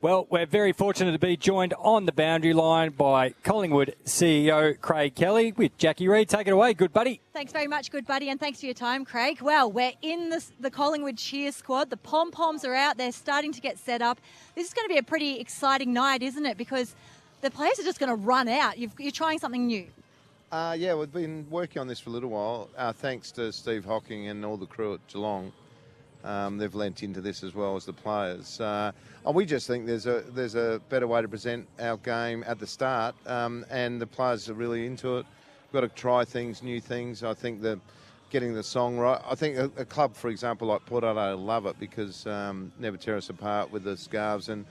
Well, we're very fortunate to be joined on the boundary line by Collingwood CEO Craig Kelly with Jacqui Reed. Take it away, good buddy. Thanks very much, good buddy, and thanks for your time, Craig. Well, we're in the Collingwood cheer squad. The pom-poms are out. They're starting to get set up. This is going to be a pretty exciting night, isn't it? Because the players are just going to run out. You're trying something new. Yeah, we've been working on this for a little while. Thanks to Steve Hocking and all the crew at Geelong. They've lent into this as well as the players. We just think there's a better way to present our game at the start, and the players are really into it. We've got to try things, new things. I think that getting the song right. I think a club, for example, like Port Adelaide love it because Never Tear Us Apart with the scarves, and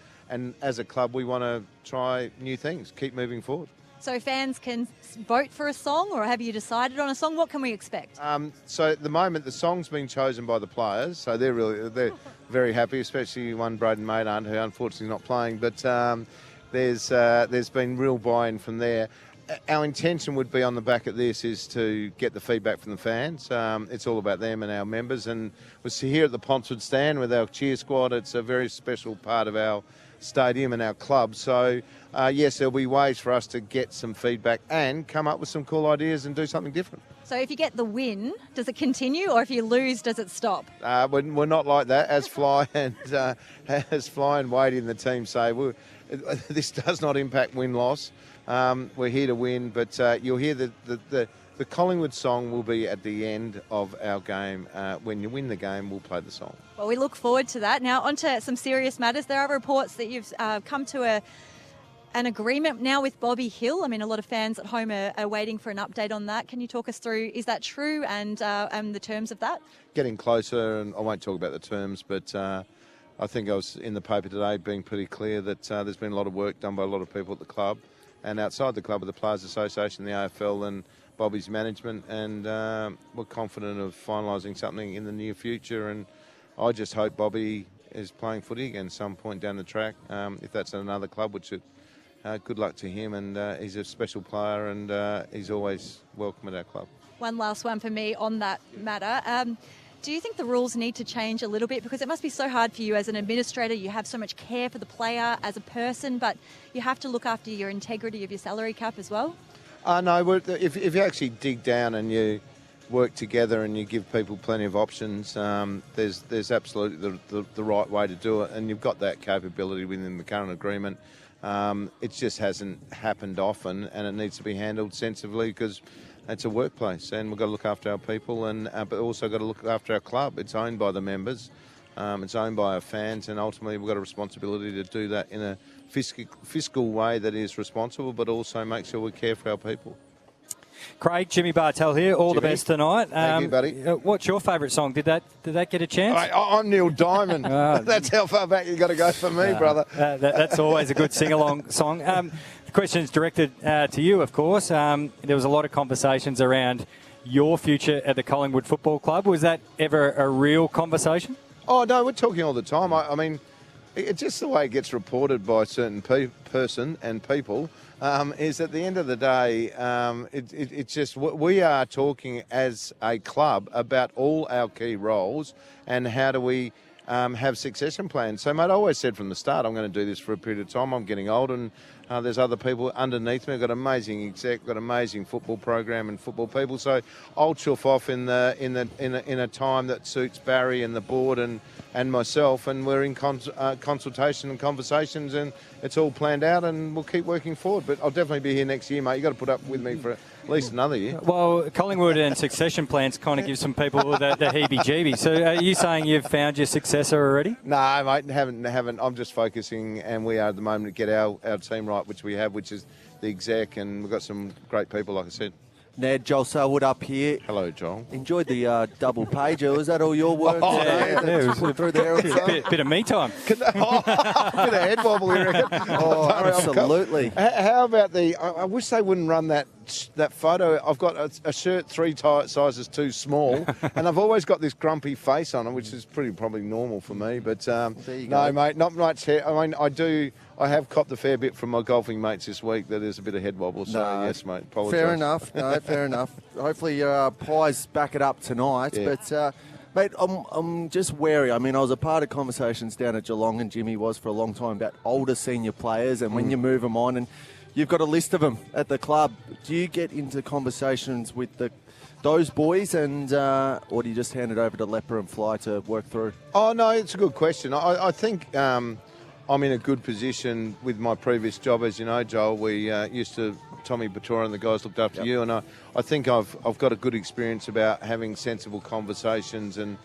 as a club we want to try new things, keep moving forward. So fans can vote for a song, or have you decided on a song? What can we expect? So at the moment, the song's been chosen by the players, so they're very happy, especially one Braden Maynard, who unfortunately is not playing. But there's been real buy-in from there. Our intention would be on the back of this is to get the feedback from the fans. It's all about them and our members. And we're here at the Ponswood stand with our cheer squad. It's a very special part of our stadium and our club. So, yes, there'll be ways for us to get some feedback and come up with some cool ideas and do something different. So if you get the win, does it continue, or if you lose, does it stop? We're not like that. As Fly and Wade in the team say, this does not impact win-loss. We're here to win, but you'll hear the Collingwood song will be at the end of our game. When you win the game, we'll play the song. Well, we look forward to that. Now, on to some serious matters. There are reports that you've come to an agreement now with Bobby Hill. I mean, a lot of fans at home are waiting for an update on that. Can you talk us through, is that true, and the terms of that? Getting closer, and I won't talk about the terms, but I think I was in the paper today being pretty clear that there's been a lot of work done by a lot of people at the club and outside the club with the Players Association, the AFL and Bobby's management, and we're confident of finalising something in the near future. And I just hope Bobby is playing footy again some point down the track. If that's at another club, which good luck to him. And he's a special player, and he's always welcome at our club. One last one for me on that matter. Do you think the rules need to change a little bit? Because it must be so hard for you as an administrator. You have so much care for the player as a person, but you have to look after your integrity of your salary cap as well. No, if you actually dig down and you work together and you give people plenty of options, there's absolutely the right way to do it, and you've got that capability within the current agreement. It just hasn't happened often, and it needs to be handled sensibly because it's a workplace, and we've got to look after our people, and but also got to look after our club. It's owned by the members, it's owned by our fans, and ultimately we've got a responsibility to do that in a fiscal way that is responsible, but also make sure we care for our people. Craig, Jimmy Bartel here. All the best tonight. Thank you, buddy. What's your favourite song? Did that get a chance? I'm Neil Diamond. That's how far back you got to go for me, brother. That's always a good sing-along song. The question is directed to you, of course. There was a lot of conversations around your future at the Collingwood Football Club. Was that ever a real conversation? Oh, no, we're talking all the time. I mean, it's just the way it gets reported by a certain person and people. Is at the end of the day, it's just we are talking as a club about all our key roles and how do we have succession plans. So, mate, I always said from the start, I'm going to do this for a period of time. I'm getting old, and there's other people underneath me. I've got an amazing exec, got an amazing football program and football people. So I'll chuff off in a time that suits Barry and the board and myself, and we're in consultation and conversations, and it's all planned out, and we'll keep working forward. But I'll definitely be here next year, mate. You've got to put up with me for at least another year. Well, Collingwood and succession plans kind of give some people the heebie-jeebies. So are you saying you've found your successor already? No, mate, haven't. I'm just focusing, and we are at the moment to get our team right, which we have, which is the exec, and we've got some great people, like I said. Ned, Joel Selwood up here. Hello, Joel. Enjoyed the double pager. Was that all your work? It was a bit of me time. Bit of head wobble here. Oh, absolutely. How about I wish they wouldn't run that photo. I've got a shirt 3 sizes too small, and I've always got this grumpy face on it, which is probably normal for me. But no, mate, not much hair. I mean, I have copped a fair bit from my golfing mates this week. That is a bit of head wobble. So yes, mate. Apologise. Fair enough. No, fair enough. Hopefully your pies back it up tonight. Yeah. But Mate, I'm just wary. I mean, I was a part of conversations down at Geelong, and Jimmy was for a long time, about older senior players, and when you move them on, and you've got a list of them at the club, do you get into conversations with those boys, and or do you just hand it over to Leper and Fly to work through? Oh, no, it's a good question. I think I'm in a good position with my previous job. As you know, Joel, we used to, Tommy Batora and the guys looked after you, and I think I've got a good experience about having sensible conversations, and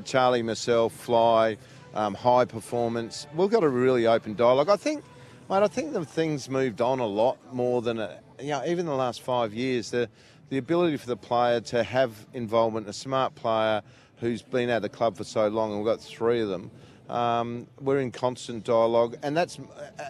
Charlie, myself, Fly, high performance. We've got a really open dialogue. I think, mate, the things moved on a lot more than, even the last 5 years. The ability for the player to have involvement, a smart player who's been at the club for so long, and we've got 3 of them. We're in constant dialogue, and that's,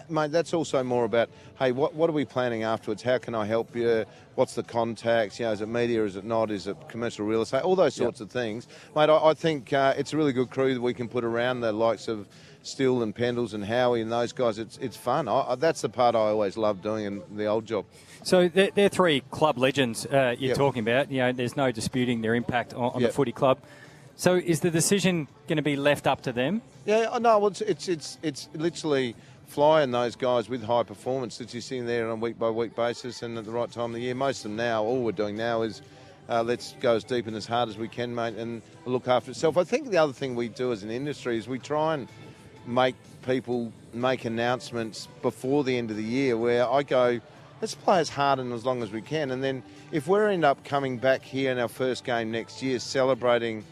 mate, that's also more about, hey, what are we planning afterwards? How can I help you? What's the contacts? Is it media? Is it not? Is it commercial real estate? All those sorts of things. Mate, I think it's a really good crew that we can put around the likes of Still and Pendles and Howie and those guys. It's fun. That's the part I always loved doing in the old job. So they're 3 club legends you're talking about. There's no disputing their impact on the footy club. So is the decision going to be left up to them? Yeah, no, well, it's literally Fly and those guys with high performance that you're seeing there on a week-by-week basis and at the right time of the year. Most of them now, all we're doing now is let's go as deep and as hard as we can, mate, and look after itself. I think the other thing we do as an industry is we try and make people make announcements before the end of the year where I go, let's play as hard and as long as we can. And then if we end up coming back here in our first game next year celebrating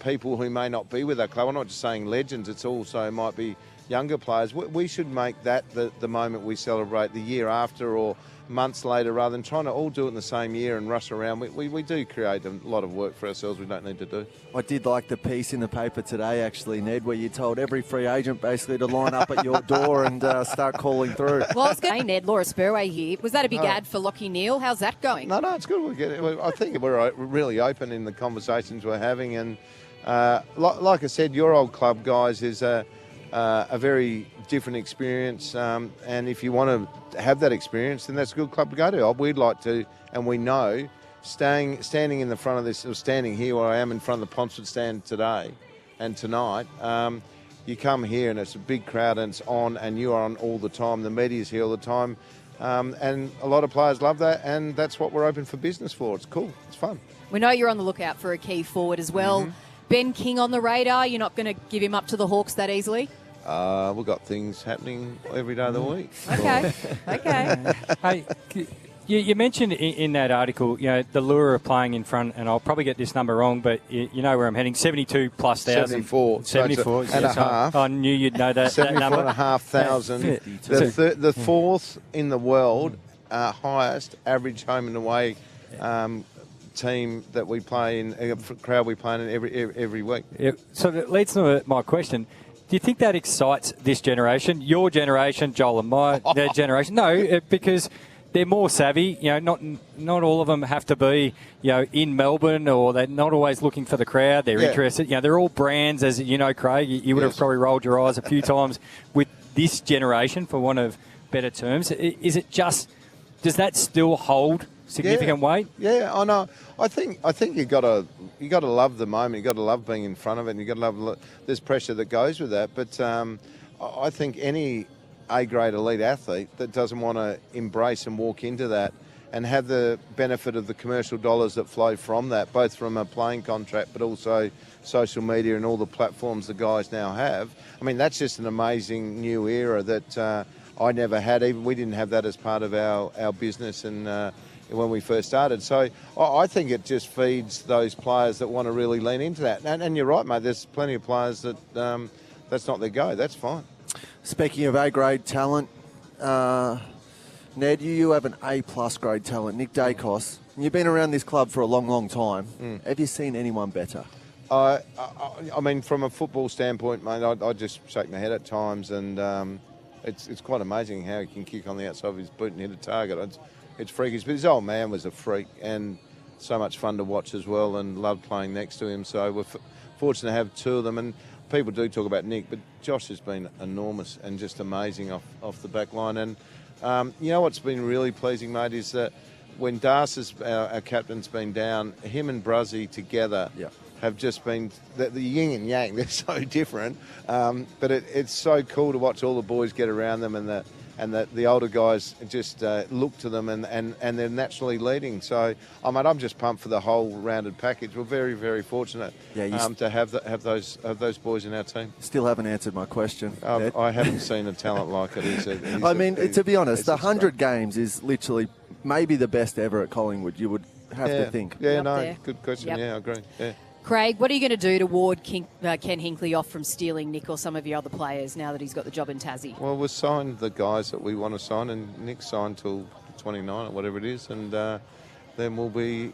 people who may not be with our club. I'm not just saying legends, it's also might be younger players. We should make that the moment we celebrate the year after or months later, rather than trying to all do it in the same year and rush around. We do create a lot of work for ourselves we don't need to do. I did like the piece in the paper today, actually, Ned, where you told every free agent basically to line up at your door and start calling through. Well, I was going to say, Ned, Laura Spurway here. Was that a big ad for Lockie Neal? How's that going? No, it's good. I think we're really open in the conversations we're having. And like I said, your old club, guys, is a very different experience. And if you want to have that experience, then that's a good club to go to. We'd like to, and we know, standing in the front of this, or standing here where I am in front of the Ponsford stand today and tonight, you come here and it's a big crowd and it's on, and you are on all the time. The media's here all the time. And a lot of players love that, and that's what we're open for business for. It's cool. It's fun. We know you're on the lookout for a key forward as well. Mm-hmm. Ben King on the radar. You're not going to give him up to the Hawks that easily? We've got things happening every day of the week. Okay. Hey, you mentioned in that article, the lure of playing in front, and I'll probably get this number wrong, but you know where I'm heading, 72,000+. 74. And a half. I knew you'd know that number. 74,500. The fourth in the world highest average home and away team that we play in, crowd we play in every week. Yep. So that leads to my question. Do you think that excites this generation, your generation, Joel and my generation? No, because they're more savvy. Not all of them have to be, in Melbourne, or they're not always looking for the crowd. They're interested. They're all brands, as you know, Craig. You would have probably rolled your eyes a few times with this generation, for want of better terms. Is it just? Does that still hold significant weight? Yeah, I know. I think you got to love the moment. You got to love being in front of it, and you got to love. There's pressure that goes with that, but I think any A-grade elite athlete that doesn't want to embrace and walk into that and have the benefit of the commercial dollars that flow from that, both from a playing contract but also social media and all the platforms the guys now have. I mean, that's just an amazing new era that I never had. Even we didn't have that as part of our business and when we first started. So I think it just feeds those players that want to really lean into that. And you're right, mate, there's plenty of players that that's not their go. That's fine. Speaking of A-grade talent, Ned, you have an A-plus grade talent, Nick Dacos. You've been around this club for a long, long time. Have you seen anyone better? I mean, from a football standpoint, mate, I just shake my head at times, and it's quite amazing how he can kick on the outside of his boot and hit a target. It's freakish, but his old man was a freak and so much fun to watch as well, and loved playing next to him. So we're fortunate to have 2 of them, and people do talk about Nick, but Josh has been enormous and just amazing off the back line. And what's been really pleasing, mate, is that when our captain's been down, him and Bruzzy together have just been the yin and yang. They're so different, but it's so cool to watch all the boys get around them, and the older guys just look to them, and they're naturally leading. So, I'm just pumped for the whole rounded package. We're very, very fortunate to have those boys in our team. Still haven't answered my question. I haven't seen a talent like it. To be honest, the 100 games is literally maybe the best ever at Collingwood. You would have to think. Yeah, Up no, there. good question. Yep. Yeah, I agree. Yeah. Craig, what are you going to do to ward Ken Hinkley off from stealing Nick or some of your other players now that he's got the job in Tassie? Well, we've signed the guys that we want to sign, and Nick signed till 29 or whatever it is, and then we'll be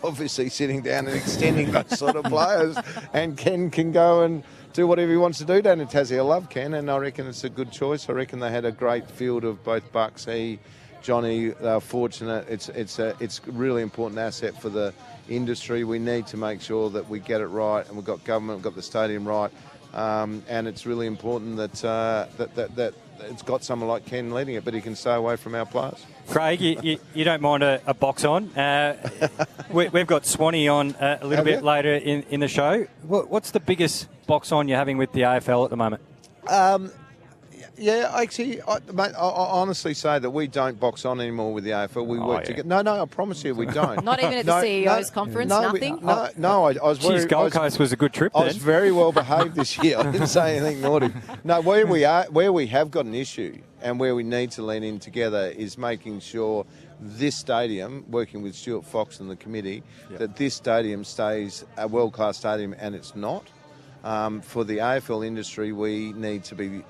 obviously sitting down and extending those sort of players, and Ken can go and do whatever he wants to do down in Tassie. I love Ken, and I reckon it's a good choice. I reckon they had a great field of both Bucks, Johnny. They're fortunate. It's a really important asset for the industry. We need to make sure that we get it right, and we've got government, we've got the stadium right, and it's really important that it's got someone like Ken leading it, but he can stay away from our players. Craig, you don't mind a box on. We've got Swanee on a little bit later in the show. What's the biggest box on you're having with the AFL at the moment? Yeah, actually, mate, I honestly say that we don't box on anymore with the AFL. We work together. No, I promise you we don't. Not even at the CEO's conference, nothing? I was very... Gold Coast was a good trip I was very well behaved this year. I didn't say anything naughty. No, where we have got an issue and where we need to lean in together is making sure this stadium, working with Stuart Fox and the committee, that this stadium stays a world-class stadium, and it's not. For the AFL industry, we need to be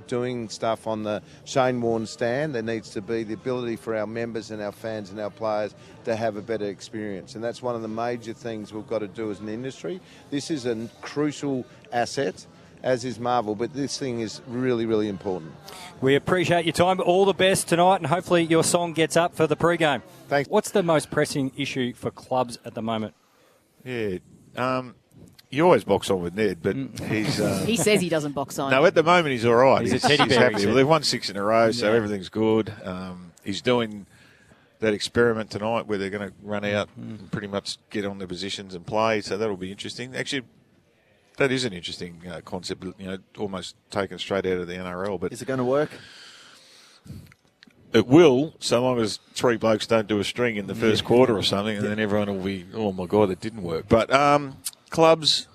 doing stuff on the Shane Warne stand. There needs to be the ability for our members and our fans and our players to have a better experience. And that's one of the major things we've got to do as an industry. This is a crucial asset, as is Marvel, but this thing is really, really important. We appreciate your time. All the best tonight, and hopefully your song gets up for the pre-game. Thanks. What's the most pressing issue for clubs at the moment? Yeah, you always box on with Ned, but he's... he says he doesn't box on. No, at the moment he's all right. He's a teddy bear. Happy. Well, they've won 6 in a row, so everything's good. He's doing that experiment tonight where they're going to run out and pretty much get on their positions and play, so that'll be interesting. Actually, that is an interesting concept, almost taken straight out of the NRL. But is it going to work? It will, so long as 3 blokes don't do a string in the first quarter or something, and then everyone will be, oh my God, that didn't work. But clubs,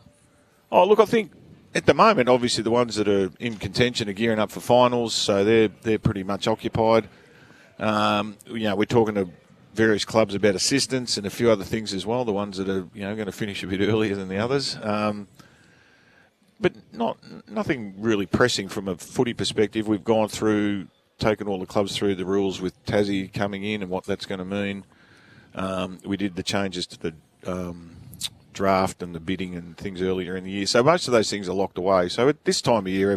I think at the moment, obviously the ones that are in contention are gearing up for finals, so they're pretty much occupied. We're talking to various clubs about assistance and a few other things as well, the ones that are going to finish a bit earlier than the others. But nothing really pressing from a footy perspective. We've gone through, taken all the clubs through the rules with Tassie coming in and what that's going to mean. We did the changes to the draft and the bidding and things earlier in the year. So most of those things are locked away. So at this time of year,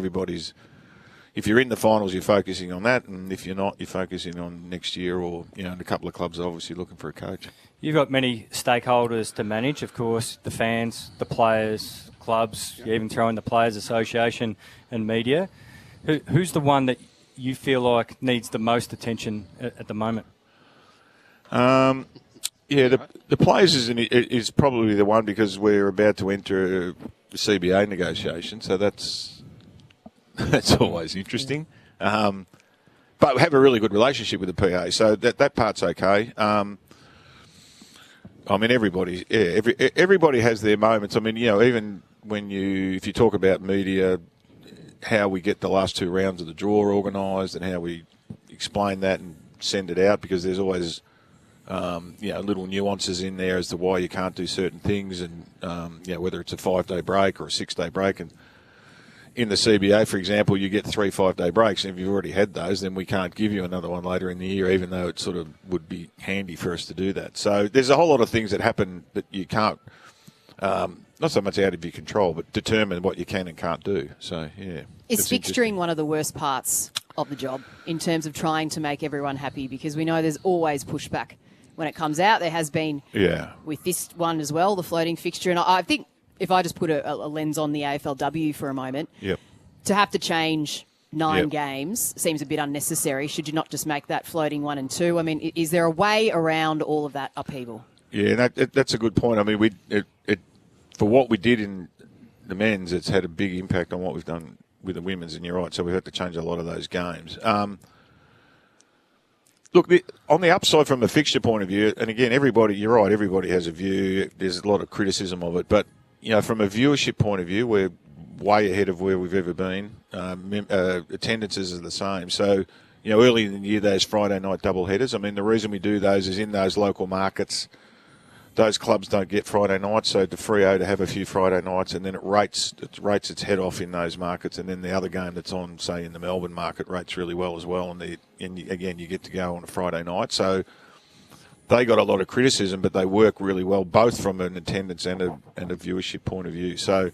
if you're in the finals, you're focusing on that, and if you're not, you're focusing on next year, or and a couple of clubs are obviously looking for a coach. You've got many stakeholders to manage, of course, the fans, the players, clubs, you even throw in the Players Association and media. Who's the one that you feel like needs the most attention at the moment? The Players is probably the one, because we're about to enter the CBA negotiation, so that's always interesting. But we have a really good relationship with the PA, so that part's okay. Everybody has their moments. Even if you talk about media, how we get the last 2 rounds of the draw organised and how we explain that and send it out, because there's always little nuances in there as to why you can't do certain things, and whether it's a 5-day break or a 6-day break. And in the CBA, for example, you get 3 5-day breaks, and if you've already had those, then we can't give you another one later in the year, even though it sort of would be handy for us to do that. So there's a whole lot of things that happen that you can't, not so much out of your control, but determine what you can and can't do. So, yeah. Is fixturing one of the worst parts of the job in terms of trying to make everyone happy? Because we know there's always pushback when it comes out. There has been with this one as well, the floating fixture. And I think if I just put a lens on the AFLW for a moment, to have to change 9 games seems a bit unnecessary. Should you not just make that floating 1 and 2? Is there a way around all of that upheaval? Yeah, that's a good point. for what we did in the men's, it's had a big impact on what we've done with the women's, and you're right, so we've had to change a lot of those games. Look, on the upside from a fixture point of view, and again, you're right, everybody has a view. There's a lot of criticism of it. But, from a viewership point of view, we're way ahead of where we've ever been. Attendances are the same. So, early in the year, those Friday night doubleheaders, the reason we do those is in those local markets, those clubs don't get Friday nights, so the Freo to have a few Friday nights, and then it rates its head off in those markets, and then the other game that's on, say, in the Melbourne market rates really well as well, and again, you get to go on a Friday night. So they got a lot of criticism, but they work really well, both from an attendance and a viewership point of view. So,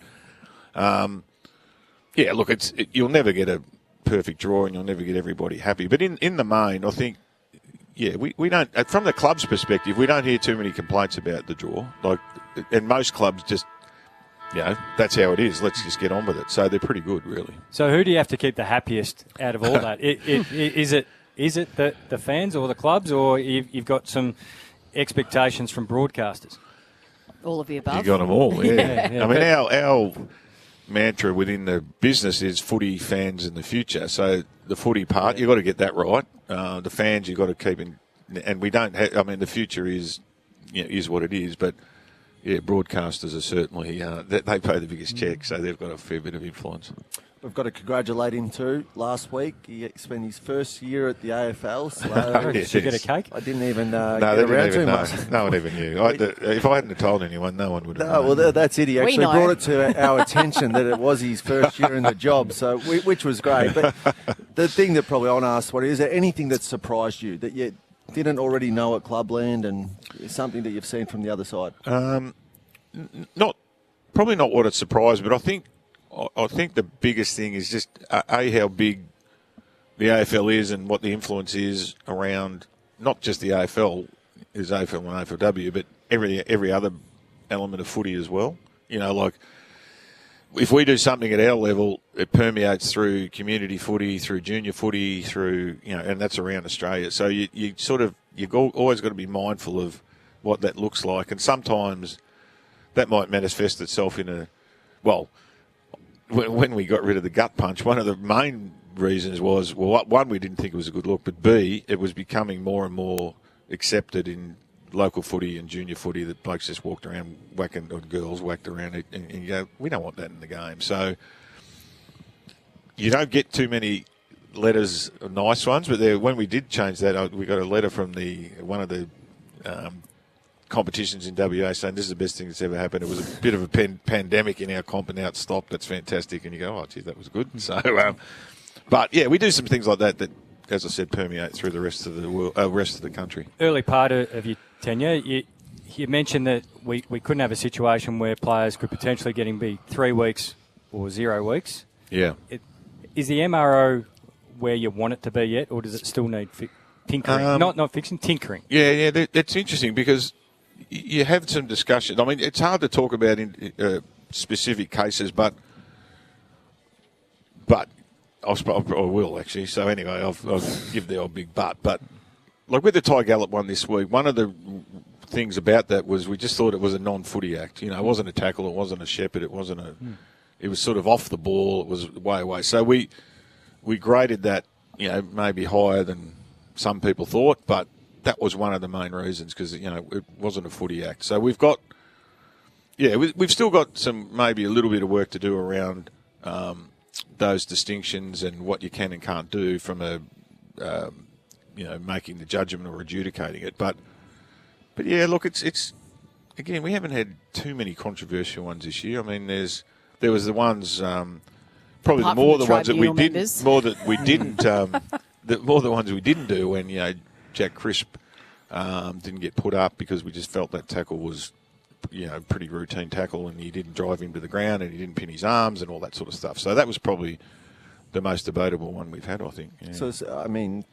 look, you'll never get a perfect draw, and you'll never get everybody happy. But in the main, I think, we don't, from the club's perspective, we don't hear too many complaints about the draw. And most clubs just, that's how it is. Let's just get on with it. So they're pretty good, really. So who do you have to keep the happiest out of all that? Is it the fans or the clubs, or you've got some expectations from broadcasters? All of the above. You got them all, yeah. Yeah. Our mantra within the business is footy, fans, and the future. So the footy part, you've got to get that right. The fans, you've got to keep in, and we don't have, the future is what it is, but broadcasters are certainly, they pay the biggest check, so they've got a fair bit of influence. We've got to congratulate him too. Last week, he spent his first year at the AFL. So Did you get a cake? I didn't even get around too much. No one even knew. If I hadn't told anyone, no one would have known. No, well, that's it. He actually brought it to our attention that it was his first year in the job, so which was great. But the thing that probably I want to ask, is there anything that surprised you that you didn't already know at Clubland, and something that you've seen from the other side? Probably not what it surprised, but I think the biggest thing is just how big the AFL is and what the influence is around not just the AFL, is AFL and AFLW, but every other element of footy as well. If we do something at our level, it permeates through community footy, through junior footy, through and that's around Australia. So you've always got to be mindful of what that looks like, and sometimes that might manifest itself in when we got rid of the gut punch, one of the main reasons was, one, we didn't think it was a good look, but B, it was becoming more and more accepted in local footy and junior footy that blokes just walked around whacking, or girls whacked around, and you go, we don't want that in the game. So you don't get too many letters, nice ones, but when we did change that, we got a letter from one of the competitions in WA saying this is the best thing that's ever happened. It was a bit of a pandemic in our comp, and now it's stopped. That's fantastic. And you go, oh, gee, that was good. So, but we do some things like that, as I said, permeate through the rest of the country. Early part of your tenure, you mentioned that we couldn't have a situation where players could potentially be 3 weeks or 0 weeks. Yeah. Is the MRO where you want it to be yet, or does it still need tinkering? Not fixing, tinkering. Yeah, it's interesting because you have some discussion. It's hard to talk about in specific cases, but I will actually. So anyway, I'll give the old big but. But like with the Ty Gallop one this week, one of the things about that was we just thought it was a non-footy act. It wasn't a tackle, it wasn't a shepherd, it wasn't a. It was sort of off the ball. It was way away. So we graded that, maybe higher than some people thought, but that was one of the main reasons because, it wasn't a footy act. So we've got, we've still got maybe a little bit of work to do around those distinctions and what you can and can't do from making the judgment or adjudicating it. But yeah, look, it's again, we haven't had too many controversial ones this year. There was the ones, probably Apart more from the ones that we members. didn't, more that we didn't, more the ones we didn't do when Jack Crisp didn't get put up because we just felt that tackle was, pretty routine tackle, and he didn't drive him to the ground and he didn't pin his arms and all that sort of stuff. So that was probably the most debatable one we've had, I think. Yeah. So,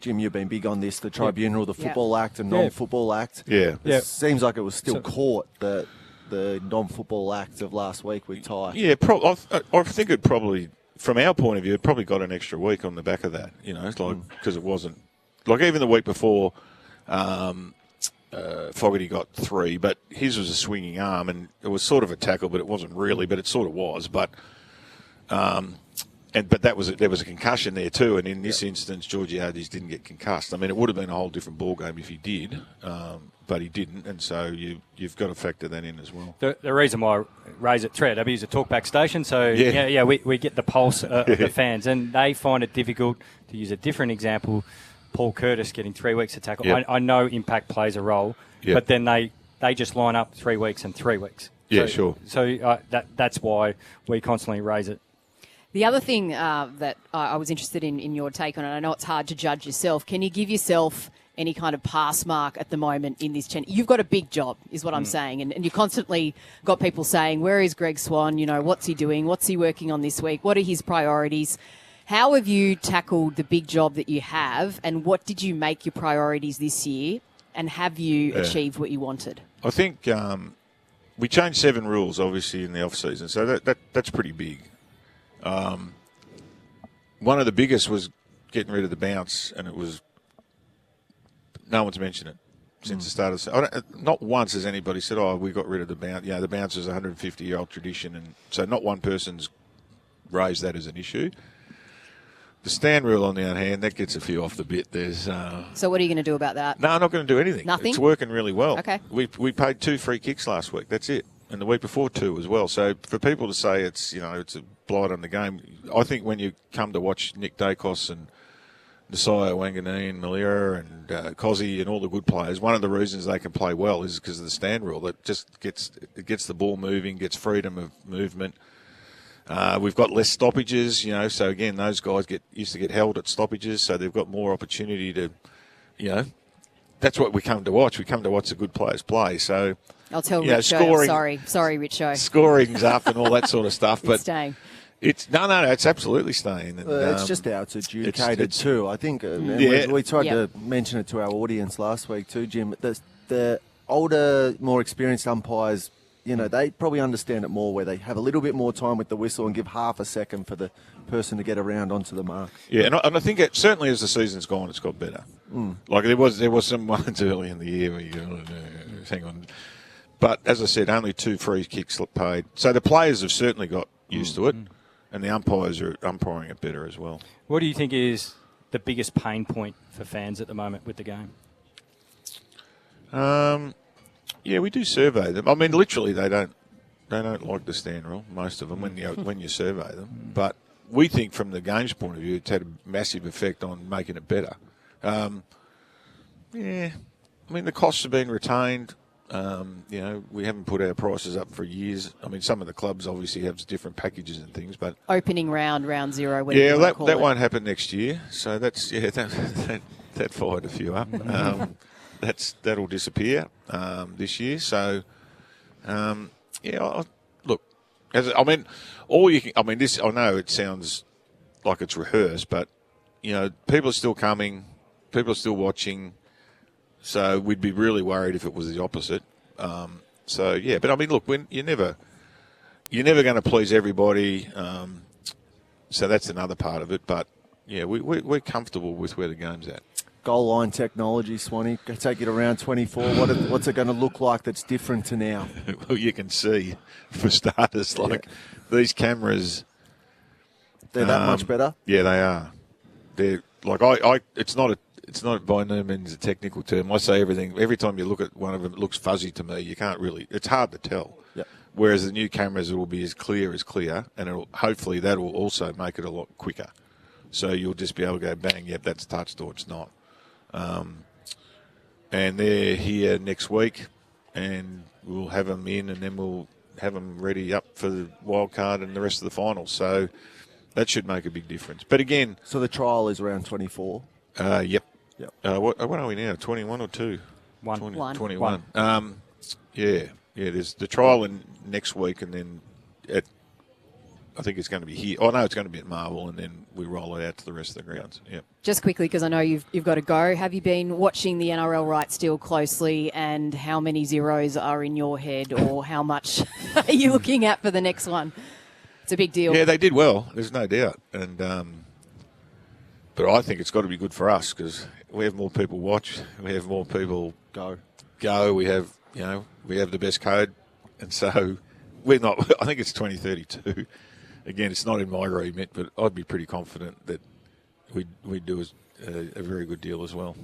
Jim, you've been big on this, the tribunal, the Football Act and non-football act. Yeah. It seems like it was still caught, the non-football act of last week with Ty. Yeah, I think it probably, from our point of view, it probably got an extra week on the back of that. It's like, because it wasn't, like even the week before, Fogarty got 3, but his was a swinging arm, and it was sort of a tackle, but it wasn't really, but it sort of was. But but there was a concussion there too, and in this instance, Georgiades didn't get concussed. I mean, it would have been a whole different ball game if he did, but he didn't, and so you've got to factor that in as well. The reason why I raise it, 3AW is a talkback station, so we get the pulse of the fans, and they find it difficult. To use a different example, Paul Curtis getting 3 weeks to tackle. Yep. I know impact plays a role, but then they just line up 3 weeks and 3 weeks. Yeah, sure. So that's why we constantly raise it. The other thing that I was interested in your take on it, I know it's hard to judge yourself. Can you give yourself any kind of pass mark at the moment in this You've got a big job, is what I'm saying, and you constantly got people saying, where is Greg Swann? You know, what's he doing? What's he working on this week? What are his priorities? How have you tackled the big job that you have, and what did you make your priorities this year, and have you achieved what you wanted? I think we changed 7 rules, obviously, in the off-season, so that's pretty big. One of the biggest was getting rid of the bounce, and it was no one's mentioned it since the start of not once has anybody said, we got rid of the bounce. Yeah, the bounce is a 150-year-old tradition, and so not one person's raised that as an issue. The stand rule, on the other hand, that gets a few off the bit. So what are you going to do about that? No, I'm not going to do anything. Nothing? It's working really well. Okay. We paid 2 free kicks last week. That's it. And the week before 2 as well. So for people to say it's a blight on the game, I think when you come to watch Nick Dacos and Nasiah, Wanganeen, and Malira and Cozzy and all the good players, one of the reasons they can play well is because of the stand rule. That just gets the ball moving, gets freedom of movement. We've got less stoppages, so again, those guys used to get held at stoppages, so they've got more opportunity to, that's what we come to watch. We come to watch the good players play. So I'll tell Richo. Sorry, Richo. Scoring's up and all that sort of stuff. But it's staying. It's it's absolutely staying. And, it's just how it's adjudicated too. I think we tried to mention it to our audience last week too, Jim. The older, more experienced umpires, they probably understand it more, where they have a little bit more time with the whistle and give half a second for the person to get around onto the mark. Yeah, and I think certainly as the season's gone, it's got better. Like there was some ones early in the year where you go, hang on. But as I said, only 2 free kicks paid. So the players have certainly got used to it, and the umpires are umpiring it better as well. What do you think is the biggest pain point for fans at the moment with the game? Yeah, we do survey them. I mean, literally, they don't like the stand rule, most of them, when you survey them. But we think from the game's point of view, it's had a massive effect on making it better. I mean, the costs have been retained. We haven't put our prices up for years. I mean, some of the clubs obviously have different packages and things, but opening round 0, whatever you want to call that it. won't happen next year. So that fired a few up. That'll disappear this year. So look, this. I know it sounds like it's rehearsed, but people are still coming, people are still watching. So we'd be really worried if it was the opposite. But I mean, look, when you're never going to please everybody. So that's another part of it. But yeah, we're comfortable with where the game's at. Goal line technology, Swanee, take it around 24. What's it going to look like that's different to now? Well, you can see, for starters, these cameras. They're that much better? Yeah, they are. They're like It's not by no means a technical term. I say everything. Every time you look at one of them, it looks fuzzy to me. You can't really. It's hard to tell. Yep. Whereas the new cameras, it will be as clear, and hopefully that will also make it a lot quicker. So you'll just be able to go bang. Yep, that's touched or it's not. And they're here next week, and we'll have them in, and then we'll have them ready up for the wild card and the rest of the finals. So that should make a big difference. But again, so the trial is around 24. Yep. What are we now? 21 or 2? 1. 21. There's the trial next week, and then I think it's going to be here. Oh no, it's going to be at Marvel, and then we roll it out to the rest of the grounds. Yep. Just quickly, because I know you've got to go. Have you been watching the NRL rights deal closely, and how many zeros are in your head, or how much are you looking at for the next one? It's a big deal. Yeah, they did well. There's no doubt, and but I think it's got to be good for us because we have more people watch. We have more people go. go. We have the best code, and so we're not. I think it's 2032. Again, it's not in my remit, but I'd be pretty confident that we'd do a very good deal as well.